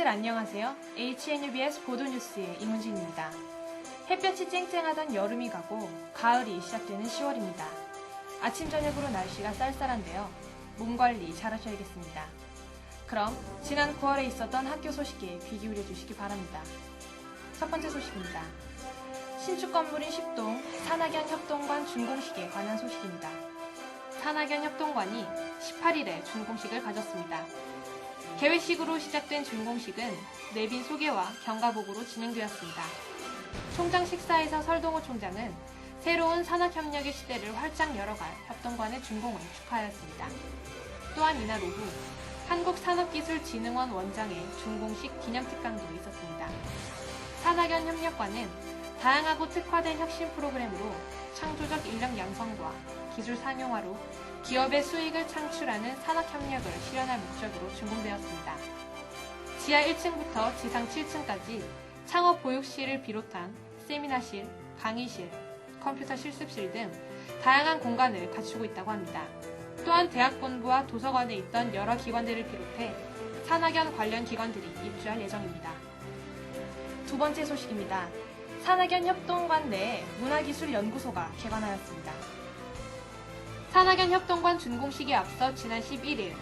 학생들 안녕하세요. HNUBS 보도뉴스의 이문진입니다. 햇볕이 쨍쨍하던 여름이 가고 가을이 시작되는 10월입니다. 아침 저녁으로 날씨가 쌀쌀한데요. 몸 관리 잘 하셔야겠습니다. 그럼 지난 9월에 있었던 학교 소식에 귀 기울여 주시기 바랍니다. 첫 번째 소식입니다. 신축 건물인 10동 산학연 협동관 준공식에 관한 소식입니다. 산학연 협동관이 18일에 준공식을 가졌습니다. 개회식으로 시작된 준공식은 내빈 소개와 경과복으로 진행되었습니다. 총장 식사에서 설동호 총장은 새로운 산학협력의 시대를 활짝 열어갈 협동관의 준공을 축하하였습니다. 또한 이날 오후 한국산업기술진흥원 원장의 준공식 기념특강도 있었습니다. 산학연 협력관은 다양하고 특화된 혁신 프로그램으로 창조적 인력 양성과 기술 상용화로 기업의 수익을 창출하는 산학협력을 실현할 목적으로 준공되었습니다. 지하 1층부터 지상 7층까지 창업보육실을 비롯한 세미나실, 강의실, 컴퓨터 실습실 등 다양한 공간을 갖추고 있다고 합니다. 또한 대학본부와 도서관에 있던 여러 기관들을 비롯해 산학연 관련 기관들이 입주할 예정입니다. 두 번째 소식입니다. 산학연 협동관 내에 문화기술연구소가 개관하였습니다. 산학연 협동관 준공식에 앞서 지난 11일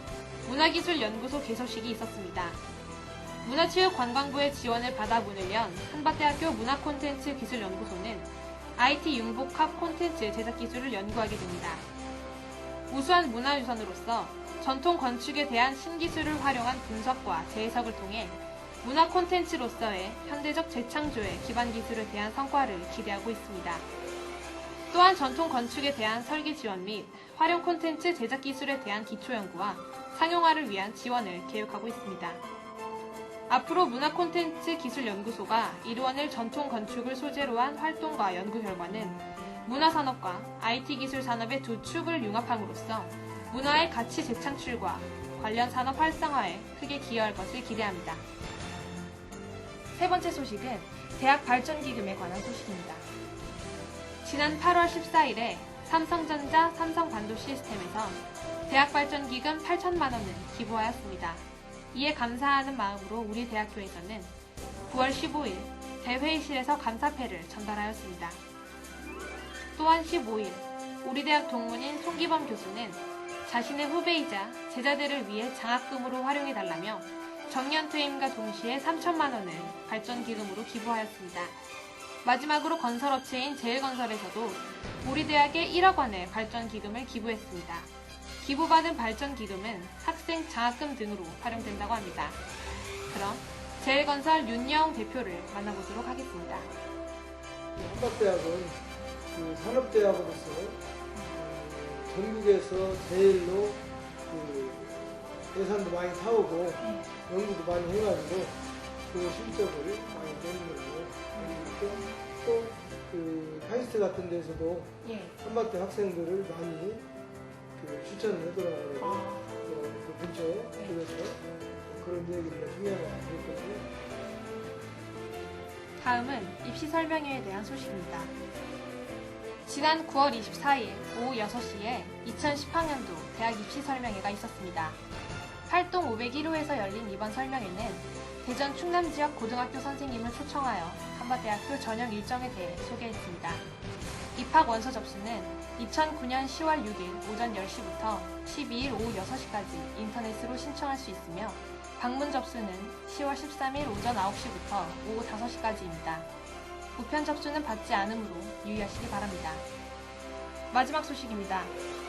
문화기술연구소 개소식이 있었습니다. 문화체육관광부의 지원을 받아 문을 연 한밭대학교 문화콘텐츠기술연구소는 IT 융복합 콘텐츠 제작 기술을 연구하게 됩니다. 우수한 문화유산으로서 전통 건축에 대한 신기술을 활용한 분석과 재해석을 통해 문화 콘텐츠로서의 현대적 재창조의 기반 기술에 대한 성과를 기대하고 있습니다. 또한 전통 건축에 대한 설계 지원 및 활용 콘텐츠 제작 기술에 대한 기초 연구와 상용화를 위한 지원을 계획하고 있습니다. 앞으로 문화 콘텐츠 기술연구소가 이루어낼 전통 건축을 소재로 한 활동과 연구 결과는 문화산업과 IT 기술 산업의 두 축을 융합함으로써 문화의 가치 재창출과 관련 산업 활성화에 크게 기여할 것을 기대합니다. 세 번째 소식은 대학 발전기금에 관한 소식입니다. 지난 8월 14일에 삼성전자 삼성반도시스템에서 대학 발전기금 8천만 원을 기부하였습니다. 이에 감사하는 마음으로 우리 대학교에서는 9월 15일 대회의실에서 감사패를 전달하였습니다. 또한 15일 우리 대학 동문인 송기범 교수는 자신의 후배이자 제자들을 위해 장학금으로 활용해달라며 정년 퇴임과 동시에 3천만 원을 발전기금으로 기부하였습니다. 마지막으로 건설업체인 제일건설에서도 우리 대학에 1억 원의 발전기금을 기부했습니다. 기부받은 발전기금은 학생 장학금 등으로 활용된다고 합니다. 그럼 제일건설 윤여웅 대표를 만나보도록 하겠습니다. 한밭대학은 산업대학으로서 전국에서 제일로 예산도 많이 사오고 연구도 많이 해가지고 그 실적을 많이 내는 거고, 또 카이스트 같은 데서도 한밭대 학생들을 많이 추천을 해더라고요. 그 근처에 그래서 그런 얘기를 중요하게 들었거든요. 다음은 입시 설명회에 대한 소식입니다. 지난 9월 24일 오후 6시에 2010학년도 대학 입시 설명회가 있었습니다. 활동 501호에서 열린 이번 설명회는 대전 충남 지역 고등학교 선생님을 초청하여 한밭대학교 전형 일정에 대해 소개했습니다. 입학 원서 접수는 2009년 10월 6일 오전 10시부터 12일 오후 6시까지 인터넷으로 신청할 수 있으며 방문 접수는 10월 13일 오전 9시부터 오후 5시까지입니다. 우편 접수는 받지 않으므로 유의하시기 바랍니다. 마지막 소식입니다.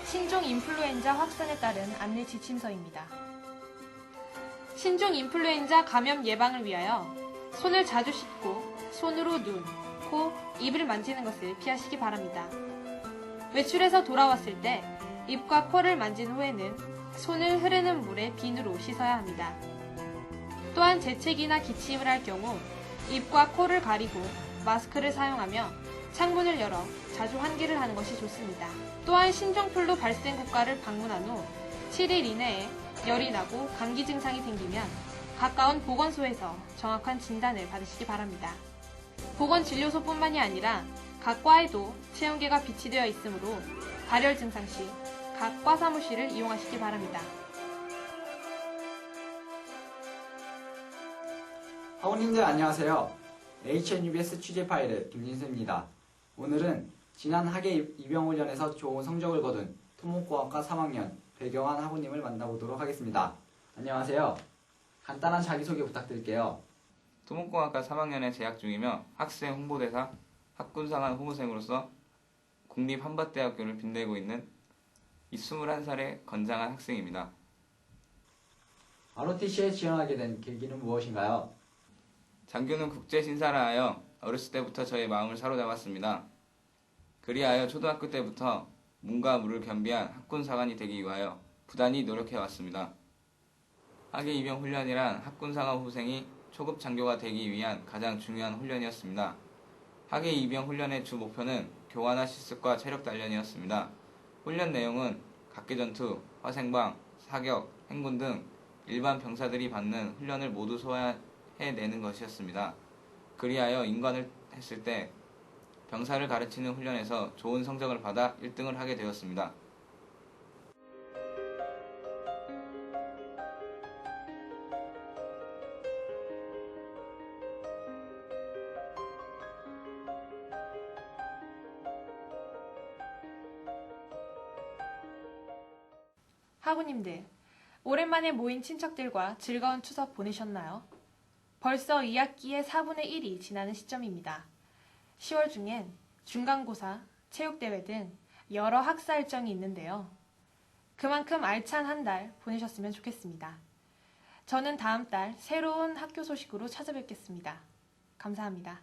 신종 인플루엔자 확산에 따른 안내 지침서입니다. 신종 인플루엔자 감염 예방을 위하여 손을 자주 씻고 손으로 눈, 코, 입을 만지는 것을 피하시기 바랍니다. 외출해서 돌아왔을 때 입과 코를 만진 후에는 손을 흐르는 물에 비누로 씻어야 합니다. 또한 재채기나 기침을 할 경우 입과 코를 가리고 마스크를 사용하며 창문을 열어 자주 환기를 하는 것이 좋습니다. 또한 신종플루 발생 국가를 방문한 후 7일 이내에 열이 나고 감기 증상이 생기면 가까운 보건소에서 정확한 진단을 받으시기 바랍니다. 보건진료소뿐만이 아니라 각 과에도 체온계가 비치되어 있으므로 발열 증상 시 각 과 사무실을 이용하시기 바랍니다. 학우님들 안녕하세요. HNUBS 취재 파일의 김진수입니다. 오늘은 지난 학예 입영훈련에서 좋은 성적을 거둔 토목공학과 3학년 배경환 학우님을 만나보도록 하겠습니다. 안녕하세요. 간단한 자기소개 부탁드릴게요. 토목공학과 3학년에 재학 중이며 학생 홍보대사, 학군상한 후보생으로서 국립한밭대학교를 빛내고 있는 21살의 건장한 학생입니다. ROTC에 지원하게 된 계기는 무엇인가요? 장교는 국제신사를 하여 어렸을 때부터 저의 마음을 사로잡았습니다. 그리하여 초등학교 때부터 문과 무를 겸비한 학군사관이 되기 위하여 부단히 노력해왔습니다. 학예 입영 훈련이란 학군사관 후생이 초급 장교가 되기 위한 가장 중요한 훈련이었습니다. 학예 입영 훈련의 주 목표는 교관화 실습과 체력 단련이었습니다. 훈련 내용은 각계전투, 화생방, 사격, 행군 등 일반 병사들이 받는 훈련을 모두 소화해내는 것이었습니다. 그리하여 인관을 했을 때 병사를 가르치는 훈련에서 좋은 성적을 받아 1등을 하게 되었습니다. 학우님들, 오랜만에 모인 친척들과 즐거운 추석 보내셨나요? 벌써 2학기의 4분의 1이 지나는 시점입니다. 10월 중엔 중간고사, 체육대회 등 여러 학사 일정이 있는데요. 그만큼 알찬 한 달 보내셨으면 좋겠습니다. 저는 다음 달 새로운 학교 소식으로 찾아뵙겠습니다. 감사합니다.